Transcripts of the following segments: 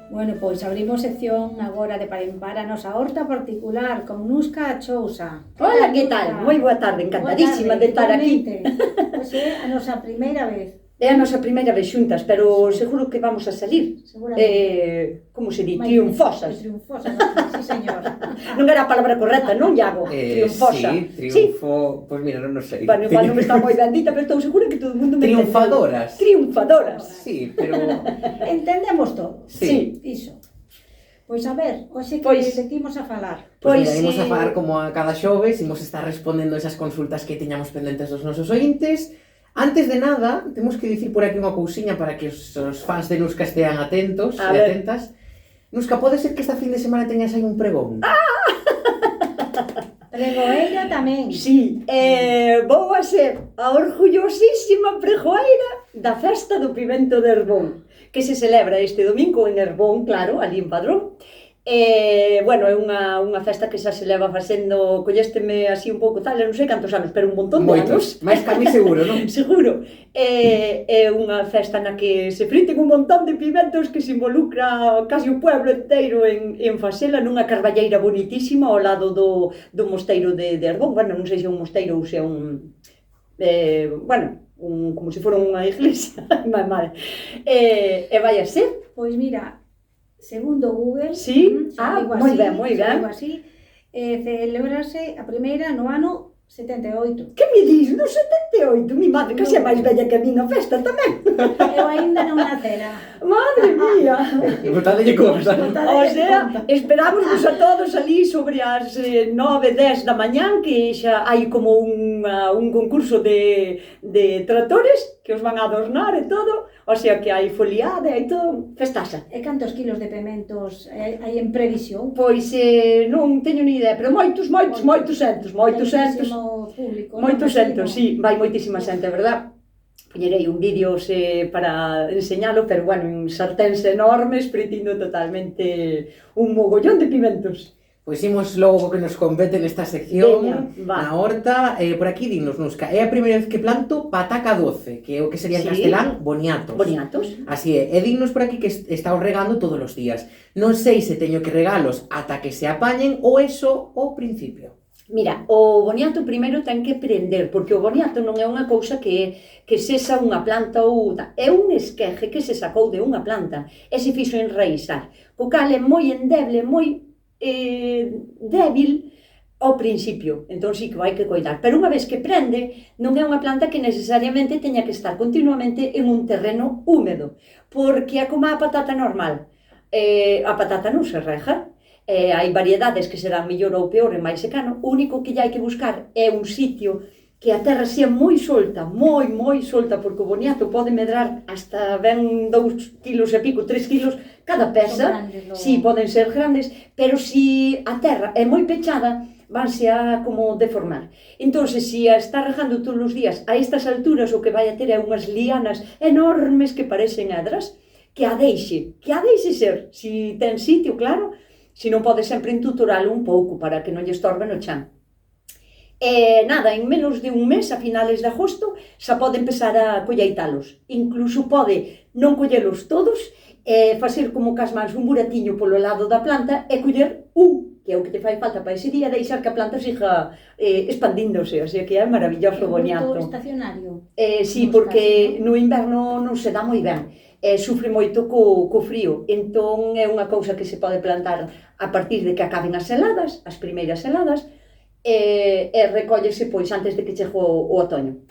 Bueno, pois abrimos sección agora de Parempar a nosa horta particular con Nusca Chousa. Hola, que tal? Moi boa tarde, encantadísima de estar aquí. Pois é a nosa primeira vez. É a nosa primeira vez xuntas, pero seguro que vamos a salir. Como se di? Triunfosas. Triunfosas, sí, señor. Non era a palabra correcta, non, Iago? Triunfosa. Sí, triunfo... Pois mira, non sei. Bueno, igual non está moi bendita, pero estou segura que todo o mundo me entende. Triunfadoras. Triunfadoras. Sí, pero... Entendemos todo. Sí. Iso. Pois a ver, hoxe que seguimos a falar. Pois mira, imos a falar como a cada xoves, imos estar respondendo esas consultas que teñamos pendentes dos nosos ointes. Antes de nada, temos que dicir por aquí unha cousiña para que os fans de Nusca estean atentos e atentas. Nusca, pode ser que esta fin de semana teñas aí un pregón? Pregoeira tamén. Sí, vou a ser a orgullosísima pregoeira da festa do pimento de Herbón, que se celebra este domingo en Herbón, claro, ali en Padrón. Bueno, é unha festa que xa se leva facendo, collésteme así un pouco tal, non sei cantos anos, pero un montón de anos. Máis que a mí seguro, non? Seguro. É unha festa na que se friten un montón de pimentos que se involucra casi o pueblo inteiro en facela nunha carballeira bonitísima ao lado do mosteiro de Herbón. Bueno, non sei se é un mosteiro ou se é un... bueno, como se fora unha iglesia. Vale. E vai a ser? Pois mira, segundo Google, sí? Moi ben, moi ben. Celebrase a primeira no ano 78. Que me dis? No 78? Mi madre, que xa é máis bella que a minha festa tamén. Eu ainda non nacera. Madre mía. Botadelle conta. O sea, esperámonos a todos ali sobre as 9, 10 da mañán, que xa hai como un concurso de tractores que os van a adornar e todo. O sea, que hai foliada e hai todo, festaxa. E cantos kilos de pementos hai en previsión? Pois non teño ni idea, pero moitos centos. Moitos centos, sí, vai moitísima xente, verdad? Poñerei un vídeo para enseñalo, pero bueno, en sarténs enormes, fritindo totalmente un mogollón de pimentos. Pois imos logo que nos compete nesta sección, na horta. Por aquí dinos, Nusca, é a primeira vez que planto pataca doce, que é o que sería en castelán boniatos. Boniatos. Así é, e dinos por aquí que está os regando todos os días. Non sei se teño que regalos ata que se apañen ou eso ao principio. Mira, o boniato primeiro ten que prender, porque o boniato non é unha cousa que sexa unha planta ou... É un esqueje que se sacou de unha planta e se fixo enraizar. O cal é moi endeble, moi débil ao principio, entón sí que vai que coidar. Pero unha vez que prende, non é unha planta que necesariamente teña que estar continuamente en un terreno húmedo, porque é como a patata normal. A patata non se reja. Hai variedades que serán mellor ou peor e máis secano. O único que hai que buscar é un sitio que a terra sea moi solta, moi solta, porque o boniato pode medrar hasta ben 2 kilos e pico, 3 kilos cada peza. Si, poden ser grandes, pero si a terra é moi pechada, vanse a como deformar. Entón, se a está regando todos os días a estas alturas, o que vai a ter é unhas lianas enormes que parecen hedras, que a deixe ser, si ten sitio, claro, se non pode sempre entutoralo un pouco para que non lle estorbe no chan. Nada, en menos de un mes, a finales de agosto, xa pode empezar a colleitalos. Incluso pode non collelos todos, facer como cas mans un buratiño polo lado da planta e coller que é o que te fai falta para ese día, deixar que a planta siga expandíndose, o sea que é maravilloso o boniato. É moito estacionario? Sí, porque no inverno non se dá moi ben. Sufre moito co frío, entón é unha cousa que se pode plantar a partir de que acaben as heladas, as primeiras heladas, e recóllese pois antes de que chegue o otoño.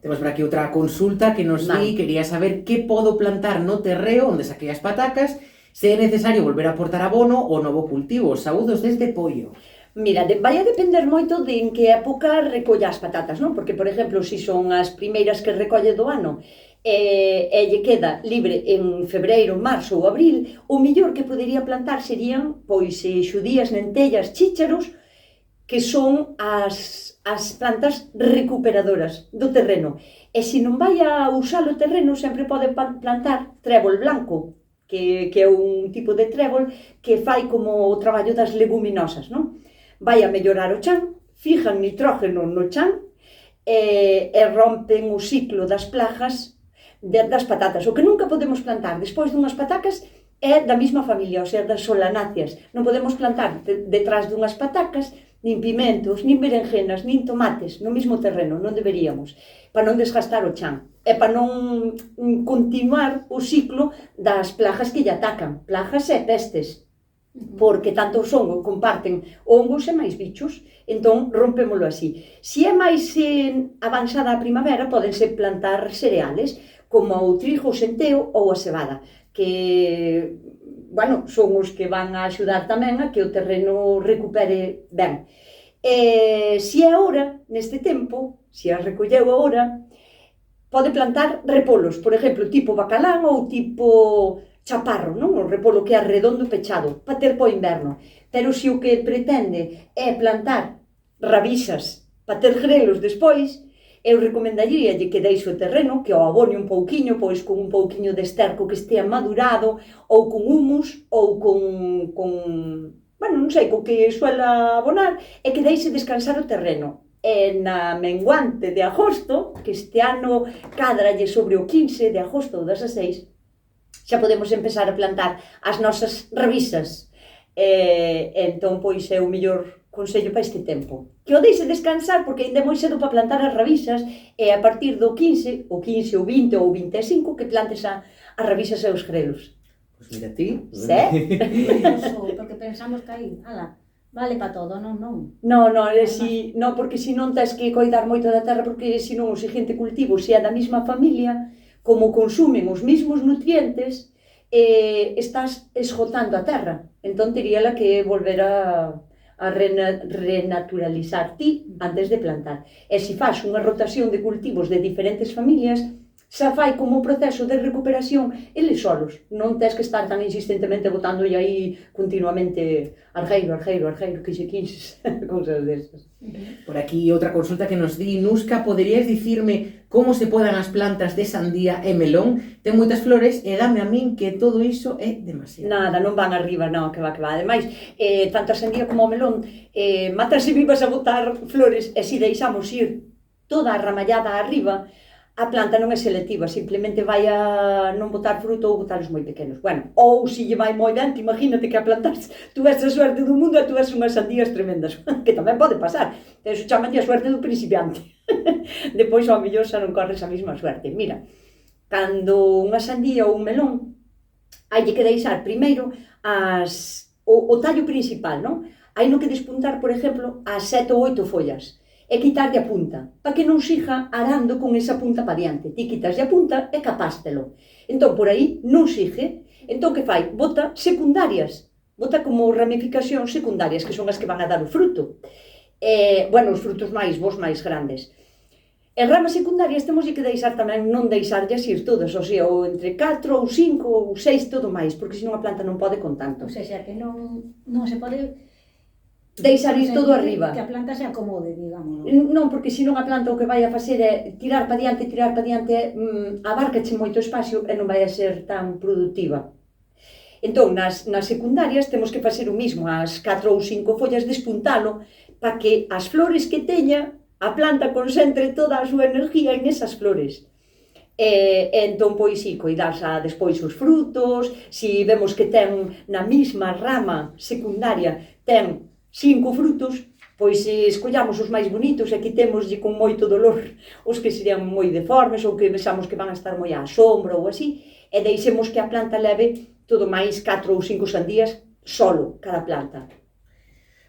Temos por aquí outra consulta que nos di, quería saber que podo plantar no terreo onde saquei as patacas, se é necesario volver a aportar abono ou novo cultivo. Saúdos desde Poio. Mira, vai a depender moito de en que época recolla as patatas, non? Porque, por exemplo, se son as primeiras que recolle do ano e lle queda libre en febreiro, marzo ou abril, o mellor que podería plantar serían, pois, xudías, lentellas, chícharos, que son as plantas recuperadoras do terreno. E se non vai a usar o terreno, sempre pode plantar trébol blanco, que é un tipo de trébol que fai como o traballo das leguminosas, non? Vai a mellorar o chan, fijan nitrógeno no chan e rompen o ciclo das plagas das patatas. O que nunca podemos plantar despois dunhas patacas é da mesma familia, ou sea, das solanáceas. Non podemos plantar detrás dunhas patacas, nin pimentos, nin berenjenas, nin tomates no mesmo terreno, non deberíamos, para non desgastar o chan, e para non continuar o ciclo das plagas que lle atacan, plagas e pestes, porque tanto os hongos comparten hongos e máis bichos, entón rompémolo así. Se é máis avanzada a primavera, podense plantar cereales, como o trigo, o centeo ou a cebada, que, bueno, son os que van a axudar tamén a que o terreno recupere ben. Se é agora, neste tempo, se a recolleu agora, pode plantar repolos, por exemplo, tipo bacalán ou tipo chaparro, non? O repolo que é redondo pechado, para ter po inverno. Pero se o que pretende é plantar rabixas para ter grelos despois, eu recomendaríalle que deixe o terreno, que o abone un pouquiño, pois con un pouquiño de esterco que estea madurado, ou con humus, ou con bueno, non sei, co que suela abonar, e que deixe descansar o terreno. E na menguante de agosto, que este ano cádralle sobre o 15 de agosto ou 16, xa podemos empezar a plantar as nosas rabixas. Entón, pois, é o mellor consello para este tempo. Que o deixe descansar, porque ainda é moi cedo para plantar as rabixas, e a partir do 15, o 15, o 20 ou o 25, que plantes as rabixas e os grelos. Pois mira ti. Porque pensamos que aí, ala, vale para todo, non? Non, porque se non tens que coidar moito da terra, porque se non o seguinte cultivo, se é da mesma familia, como consumen os mesmos nutrientes, estás esgotando a terra. Entón, teríala que volver a renaturalizar ti antes de plantar. E se faz unha rotación de cultivos de diferentes familias, xa fai como proceso de recuperación eles solos. Non tens que estar tan insistentemente botando aí continuamente argeiro, que xe quinces, cousas desas. Por aquí outra consulta que nos di, Nuska, poderías dicirme como se podan as plantas de sandía e melón? Ten moitas flores e dame a min que todo iso é demasiado. Nada, non van arriba, non, que va. Ademais, tanto a sandía como o melón, matas e vivas a botar flores, e se deixamos ir toda a ramallada arriba, a planta non é selectiva, simplemente vai a non botar fruto ou botalos moi pequenos. Bueno, ou se lle vai moi dentro, imagínate que a plantas, tú ves a suerte do mundo e tú ves unhas sandías tremendas, que tamén pode pasar. Eso chaman a suerte do principiante. Depois, ao mellor, xa non corres a mesma suerte. Mira, cando unha sandía ou un melón, hai que deixar primeiro o tallo principal, non? Hai no que despuntar, por exemplo, as 7 ou 8 follas, e quitarlle a punta, para que non siga arando con esa punta para diante. Ti quitaslle a punta e capástelo. Entón, por aí non sigue. Entón, que fai? Bota secundarias. Bota como ramificacións secundarias, que son as que van a dar o fruto. Bueno, os frutos máis bons, máis grandes. E ramas secundarias temos que deixar tamén, non deixarllas ir todas, ou sea, ou entre 4 ou 5 ou 6, todo máis, porque senón a planta non pode con tanto. O sea, que non se pode deixar ir todo arriba. Que a planta se acomode, digamos. Non, porque senón a planta o que vai a facer é tirar para diante, abárcache moito espacio e non vai a ser tan productiva. Entón, nas secundarias temos que facer o mismo, as 4 ou 5 follas despuntalo, para que as flores que teña, a planta concentre toda a súa energía en esas flores. Entón, pois, si, coidar xa despois os frutos, se vemos que ten na mesma rama secundaria, ten 5 frutos, pois escollamos os máis bonitos e quitémoslle con moito dolor os que serían moi deformes ou que vexamos que van a estar moi á sombra ou así, e deixemos que a planta leve todo máis 4 ou 5 sandías solo, cada planta.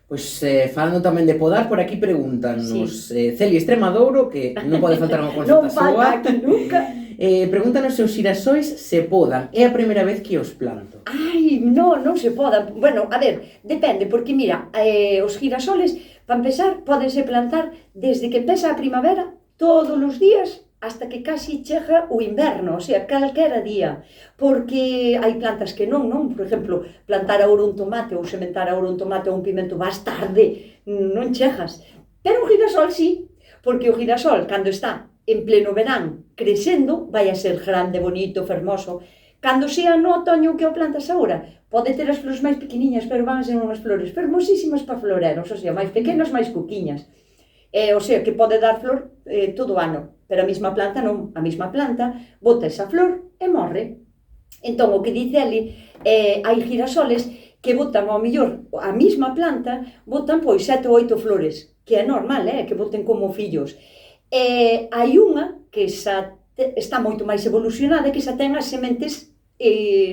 Pois, falando tamén de podar, por aquí pregúntanos, Celi Extremadouro, que non pode faltar unha consulta súa. Non falta aquí nunca. Pregúntanos se os xirasois se podan. É a primeira vez que os planto. Ai, non se podan. Bueno, a ver, depende, porque mira, os girasoles, para empezar, podense plantar desde que empeza a primavera, todos os días, hasta que casi chega o inverno, o sea, calquera día, porque hai plantas que non, por exemplo, plantar agora un tomate ou sementar agora un tomate ou un pimento vas tarde, non chegas, pero o girasol sí, porque o girasol, cando está en pleno verán, crecendo, vai a ser grande, bonito, fermoso. Cando sea no otoño que o plantas agora, pode ter as flores máis pequeniñas, pero van a ser unhas flores fermosísimas para floreros, o sea, máis pequenas, máis cuquiñas. O sea, que pode dar flor todo o ano, pero a mesma planta non. A mesma planta bota esa flor e morre. Entón, o que dice ali, hai girasoles que botan, ao mellor, a mesma planta, botan pois 7 ou 8 flores, que é normal, que boten como fillos. Hai unha que xa está moito máis evolucionada, que xa ten as sementes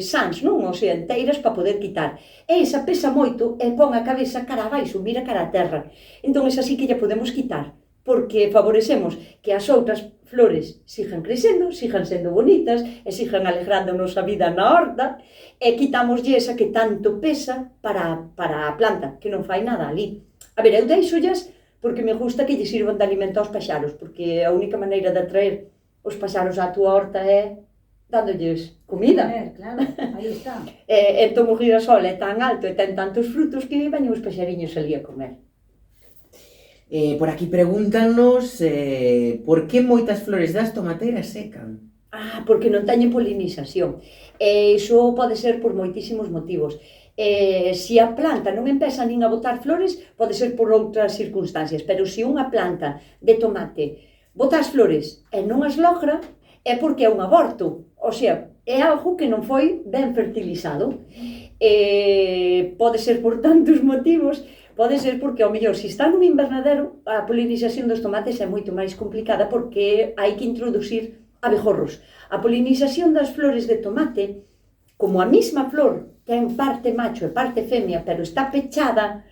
sans, non? O sea, enteiras para poder quitar. E esa pesa moito e pon a cabeza cara abaixo, mira cara a terra. Entón, esa sí que lla podemos quitar, porque favorecemos que as outras flores sigan crecendo, sigan sendo bonitas e sigan alegrándonos a vida na horta, e quitamos esa que tanto pesa para a planta, que non fai nada ali. A ver, eu deixollas porque me gusta que lle sirvan de alimento aos paxaros, porque a única maneira de atraer os paxaros á túa horta é dándolles comida. Claro, aí está. Entón o girasol é tan alto e ten tantos frutos que veñen os paxariños ali a comer. Por aquí pregúntanos por que moitas flores das tomateiras secan? Porque non teñen polinización. Iso pode ser por moitísimos motivos. Se a planta non empeza nin a botar flores, pode ser por outras circunstancias, pero se unha planta de tomate bota as flores e non as logra, é porque é un aborto. O sea, é algo que non foi ben fertilizado. Pode ser por tantos motivos. Pode ser porque, ao mellor, se está nun invernadero, a polinización dos tomates é moito máis complicada porque hai que introducir abejorros. A polinización das flores de tomate, como a mesma flor ten parte macho e parte femia, pero está pechada,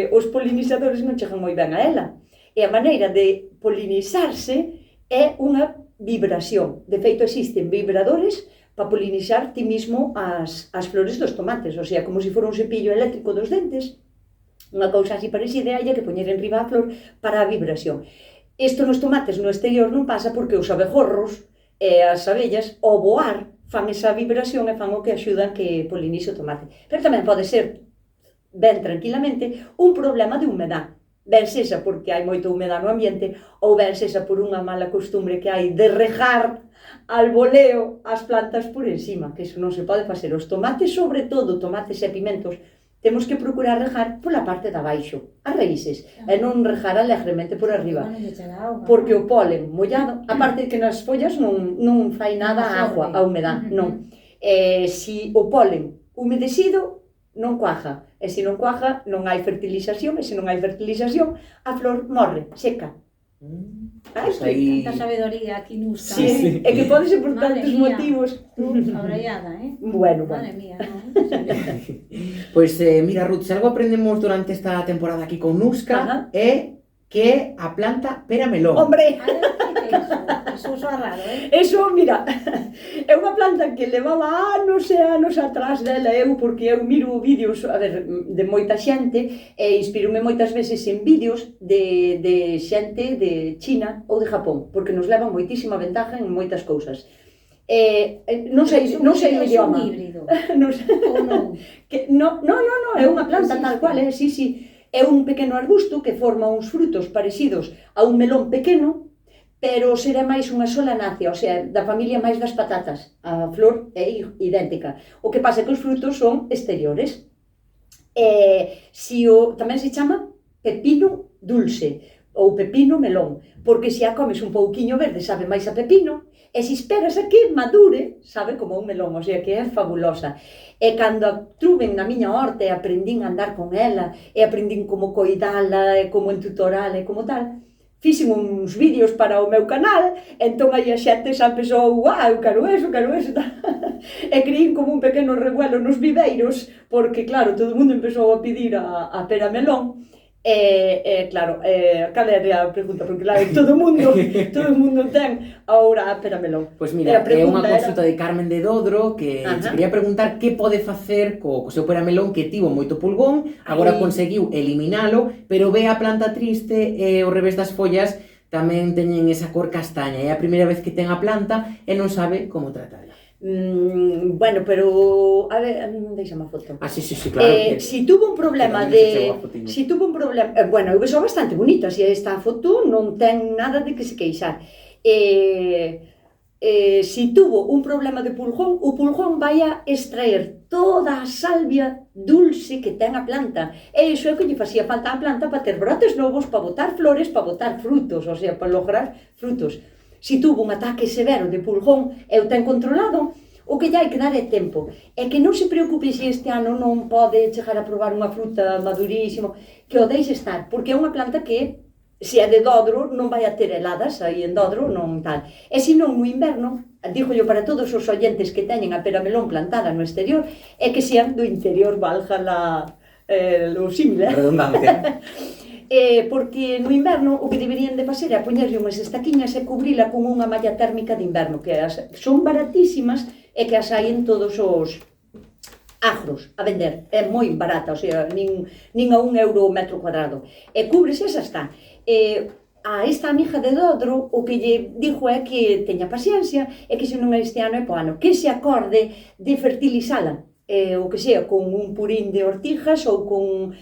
os polinizadores non chegan moi ben a ela. E a maneira de polinizarse é unha vibración. De feito, existen vibradores para polinizar ti mismo as flores dos tomates, o sea, como se fora un cepillo eléctrico dos dentes, unha cousa así parecida, hai que poñer en riba a flor para a vibración. Isto nos tomates no exterior non pasa porque os abejorros e as abellas, ao voar, fan esa vibración e fan o que axudan que polinice o tomate. Pero tamén pode ser, ben tranquilamente, un problema de humedad. Ben sexa porque hai moita humedad no ambiente ou ben sexa por unha mala costumbre que hai de regar al voleo as plantas por encima, que iso non se pode facer. Os tomates, sobre todo, tomates e pimentos, temos que procurar regar pola parte de abaixo, as raíces, e non regar alegremente por arriba, porque o polen mollado, aparte que nas follas non fai nada a agua, a humedad, non. Se o polen humedecido, non cuaja, e se non cuaja, non hai fertilización, e se non hai fertilización, a flor morre, seca. Pues aí... Tanta sabedoría aquí nusca. Sí, é que pode ser por tantos motivos. Tú, abraiada, Bueno. Madre mía, non? Pois, mira, Ruth, se algo aprendemos durante esta temporada aquí con Nusca é que a planta pera melón. Hombre! Eso é raro, Eso, mira, é unha planta que levaba anos e anos atrás dela porque eu miro vídeos, a ver, de moita xente e inspirome moitas veces en vídeos de xente de China ou de Japón, porque nos levan moitísima ventaja en moitas cousas. Non sei o idioma. É un híbrido. Non, é unha planta tal cual, sí. É un pequeno arbusto que forma uns frutos parecidos a un melón pequeno, pero será máis unha sola nacia, o sea, da familia máis das patatas. A flor é idéntica. O que pasa é que os frutos son exteriores. Tamén se chama pepino dulce ou pepino melón, porque se a comes un pouquiño verde sabe máis a pepino, e se esperas a que madure, sabe como un melón, o sea que é fabulosa. E cando a truven na miña horta e aprendín a andar con ela, e aprendín como coidala, e como entutorala, e como tal, fixen uns vídeos para o meu canal, entón aí a xente xa empezou, eu quero eso, e creín como un pequeno revuelo nos viveiros, porque claro, todo o mundo empezou a pedir a pera melón, claro, cal é a pregunta? Porque claro, todo o mundo ten agora a pera melón. Pois mira, é unha consulta de Carmen de Dodro que se quería preguntar que pode facer co seu pera melón que tivo moito pulgón, agora conseguiu eliminalo, pero ve a planta triste e ao revés das follas tamén teñen esa cor castaña, é a primeira vez que ten a planta e non sabe como tratala. Bueno, pero a ver, deixame a foto. Sí, claro. Si tuvo un problema bueno, eu vexo bastante bonita, se esta foto non ten nada de que se queixar. Si tuvo un problema de pulgón, o pulgón vai a extraer toda a salvia dulce que ten a planta. E iso é o que lle facía falta á planta para ter brotes novos, para botar flores, para botar frutos, o sea, para lograr frutos. Si tuvo un ataque severo de pulgón e o ten controlado, O que lle hai que dar é tempo. E que non se preocupe se este ano non pode chegar a probar unha fruta madurísimo, que o deixe estar, porque é unha planta que, se é de Dodro, non vai a ter heladas aí en Dodro, non tal. E se non, no inverno, digo yo para todos os oyentes que teñen a pera melón plantada no exterior, é que sean do interior, valga o símil, Redundancia. porque no inverno o que deberían de facer é poñerlle unhas estaquiñas e cubrila con unha malla térmica de inverno, que son baratísimas e que as hai en todos os agros a vender. É moi barata, o sea, nin a €1 o metro cuadrado. E cúbrese, xa está. A esta amiga de Dodro o que lle dixo é que teña paciencia e que se non é este ano é po ano, que se acorde de fertilizala, o que sea, con un purín de ortigas ou con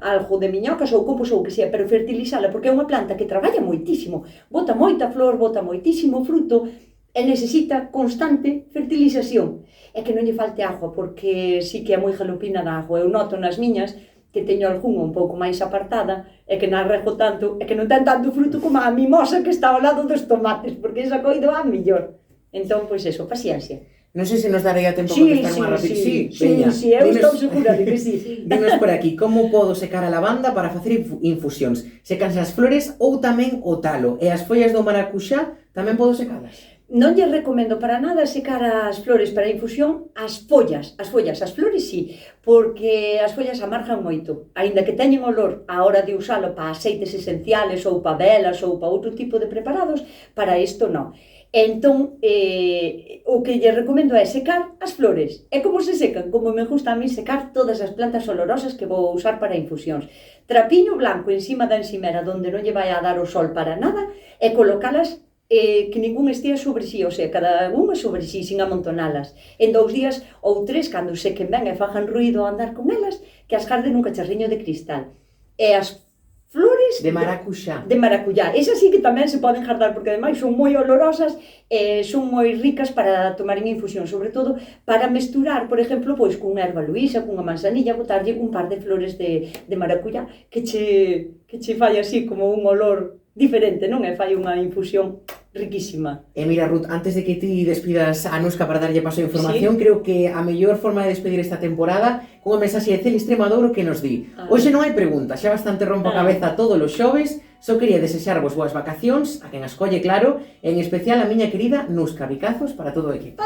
algo de miñocas ou compos ou o que sea, pero fertilizala, porque é unha planta que traballa moitísimo, bota moita flor, bota moitísimo fruto e necesita constante fertilización, e que non lle falte agua, porque sí que é moi galopina da agua. Eu noto nas miñas que teño algunha un pouco máis apartada e que non rego tanto e que non ten tanto fruto como a mimosa que está ao lado dos tomates, porque esa coido a mellor. Entón, pois eso, paciencia. Non sei se nos daría tempo a contestar unha rápida. Sí, eu estou segura de que sí. Dinos por aquí, como podo secar a lavanda para facer infusións? Secanse as flores ou tamén o talo? E as follas do maracuxá tamén podo secalas? Non lle recomendo para nada secar as flores para infusión, as follas, as flores sí, porque as follas amargan moito, aínda que teñen olor a hora de usalo para aceites esenciales ou para velas ou para outro tipo de preparados, para isto non. Entón, o que lle recomendo é secar as flores. E como se secan? Como me gusta a mí secar todas as plantas olorosas que vou usar para infusións. Trapiño blanco encima da encimera, onde non lle vai a dar o sol para nada, e colocalas que ningún estea sobre si, o sea, cada unha sobre si, sin amontonalas. En 2 días ou 3, cando sequen ben e fajan ruído ao andar con elas, que as garden nun cacharriño de cristal. E as flores de maracuyá. De maracuyá. Esas sí que tamén se poden guardar, porque ademais son moi olorosas e son moi ricas para tomar en infusión, sobre todo para mesturar, por exemplo, pois cunha erva luísa, cunha manzanilla, botarlle un par de flores de maracuyá que che fai así como un olor diferente, non? E fai unha infusión riquísima. E mira, Ruth, antes de que ti despidas a Nuska para darlle paso a información, creo que a mellor forma de despedir esta temporada cunha mensaxe de Celi Extremadura que nos di: hoxe non hai pregunta, xa bastante rompo a cabeza todos os xoves, só quería desexarvos boas vacacións, a quen as colle, claro, e en especial a miña querida Nuska. Bicazos para todo o equipo.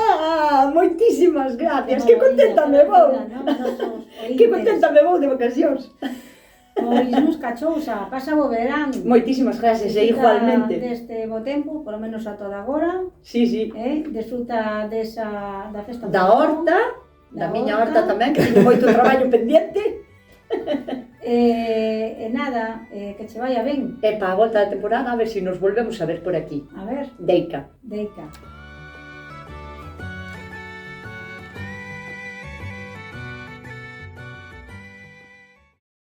Moitísimas gracias, que contenta me vou. Que contenta me vou de vacacións. Pois Nuska Chousa, pasa bo verán. Moitísimas gracias, e igualmente. Deste bo tempo, polo menos a toda agora. Sí, sí. Desfruta da festa da horta, da miña horta tamén, que teño moito traballo pendiente. E nada, que che vaya ben. E para a volta da temporada, a ver se nos volvemos a ver por aquí. A ver. Deica. Deica.